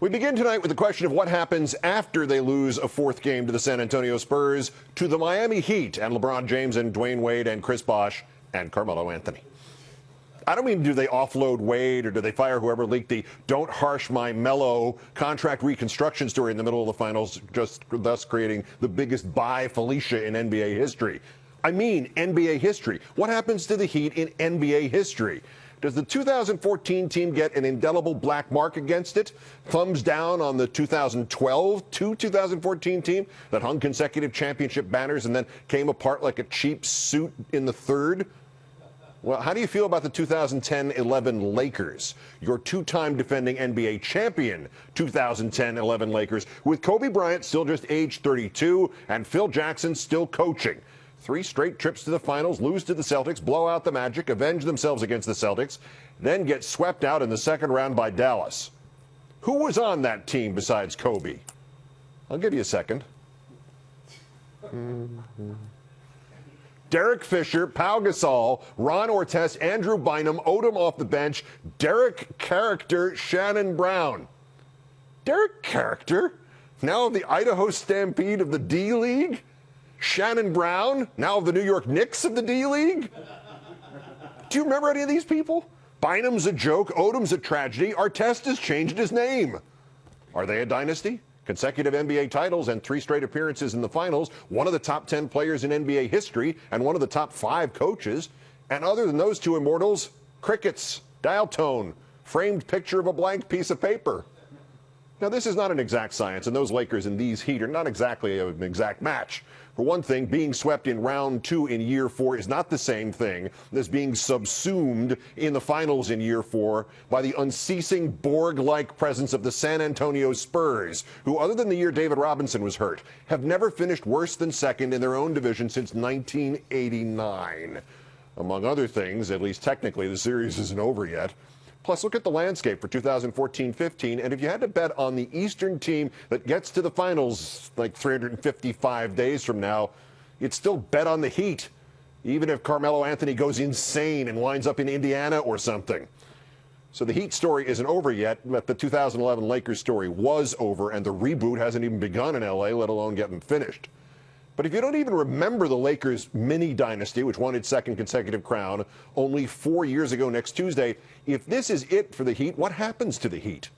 We begin tonight with the question of what happens after they lose a fourth game to the San Antonio Spurs to the Miami Heat and LeBron James and Dwayne Wade and Chris Bosh and Carmelo Anthony. I don't mean do they offload Wade or do they fire whoever leaked the "don't harsh my Melo" contract reconstruction story in the middle of the finals, just thus creating the biggest bye Felicia in NBA history. I mean NBA history. What happens to the Heat in NBA history? Does the 2014 team get an indelible black mark against it? Thumbs down on the 2012 to 2014 team that hung consecutive championship banners and then came apart like a cheap suit in the third? Well, how do you feel about the 2010-11 Lakers, your two-time defending NBA champion 2010-11 Lakers, with Kobe Bryant still just age 32 and Phil Jackson still coaching? 3 straight trips to the finals, lose to the Celtics, blow out the Magic, avenge themselves against the Celtics, then get swept out in the second round by Dallas. Who was on that team besides Kobe? I'll give you a second. Derrick Fisher, Pau Gasol, Ron Artest, Andrew Bynum, Odom off the bench, Derrick Caracter, Shannon Brown. Derrick Caracter, now of the Idaho Stampede of the D-League? Shannon Brown, now of the New York Knicks of the D-League? Do you remember any of these people? Bynum's a joke, Odom's a tragedy, Artest has changed his name. Are they a dynasty? Consecutive NBA titles and 3 straight appearances in the finals, one of the top 10 players in NBA history and one of the top 5 coaches. And other than those two immortals, crickets, dial tone, framed picture of a blank piece of paper. Now, this is not an exact science, and those Lakers and these Heat are not exactly an exact match. For one thing, being swept in round 2 in year 4 is not the same thing as being subsumed in the finals in year 4 by the unceasing Borg-like presence of the San Antonio Spurs, who, other than the year David Robinson was hurt, have never finished worse than second in their own division since 1989. Among other things, at least technically, the series isn't over yet. Plus, look at the landscape for 2014-15, and if you had to bet on the Eastern team that gets to the finals like 355 days from now, you'd still bet on the Heat, even if Carmelo Anthony goes insane and winds up in Indiana or something. So the Heat story isn't over yet, but the 2011 Lakers story was over, and the reboot hasn't even begun in L.A., let alone getting finished. But if you don't even remember the Lakers mini dynasty, which won its second consecutive crown only 4 years ago next Tuesday, if this is it for the Heat, what happens to the Heat?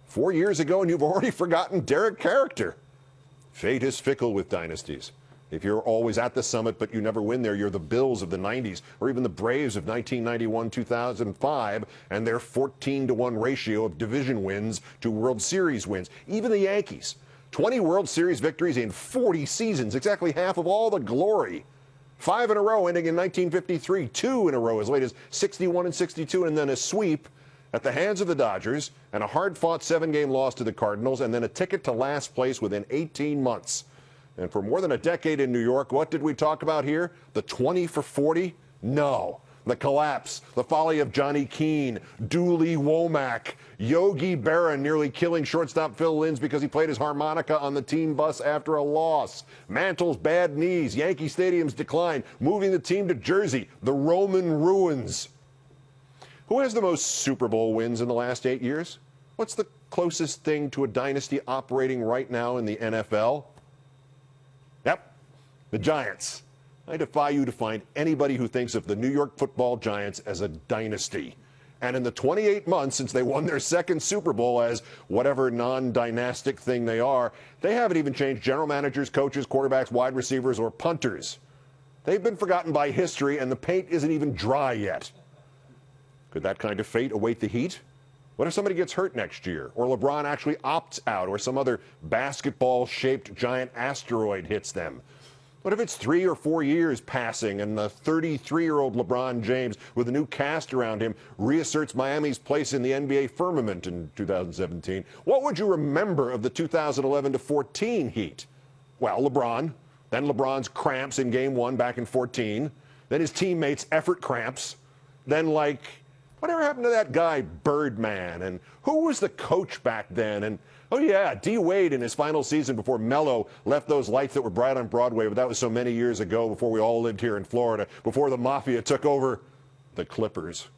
4 years ago and you've already forgotten Derrick Caracter. Fate is fickle with dynasties. If you're always at the summit but you never win there, you're the Bills of the 90s or even the Braves of 1991-2005 and their 14-to-1 ratio of division wins to World Series wins. Even the Yankees. 20 World Series victories in 40 seasons, exactly half of all the glory. 5 in a row ending in 1953, 2 in a row as late as 61 and 62, and then a sweep at the hands of the Dodgers and a hard-fought 7-game loss to the Cardinals, and then a ticket to last place within 18 months. And for more than a decade in New York, what did we talk about here? The 20 for 40? No. The collapse, the folly of Johnny Keane, Dooley Womack, Yogi Berra nearly killing shortstop Phil Linz because he played his harmonica on the team bus after a loss, Mantle's bad knees, Yankee Stadium's decline, moving the team to Jersey, the Roman ruins. Who has the most Super Bowl wins in the last 8 years? What's the closest thing to a dynasty operating right now in the NFL? Yep, the Giants. I defy you to find anybody who thinks of the New York Football Giants as a dynasty. And in the 28 months since they won their second Super Bowl as whatever non-dynastic thing they are, they haven't even changed general managers, coaches, quarterbacks, wide receivers, or punters. They've been forgotten by history, and the paint isn't even dry yet. Could that kind of fate await the Heat? What if somebody gets hurt next year, or LeBron actually opts out, or some other basketball-shaped giant asteroid hits them? What if it's 3 or 4 years passing and the 33-year-old LeBron James, with a new cast around him, reasserts Miami's place in the NBA firmament in 2017? What would you remember of the 2011-14 Heat? Well, LeBron, then LeBron's cramps in Game 1 back in 14, then his teammates' effort cramps, then whatever happened to that guy Birdman, and who was the coach back then, and oh, yeah, D. Wade in his final season before Melo left those lights that were bright on Broadway, but that was so many years ago, before we all lived here in Florida, before the Mafia took over the Clippers.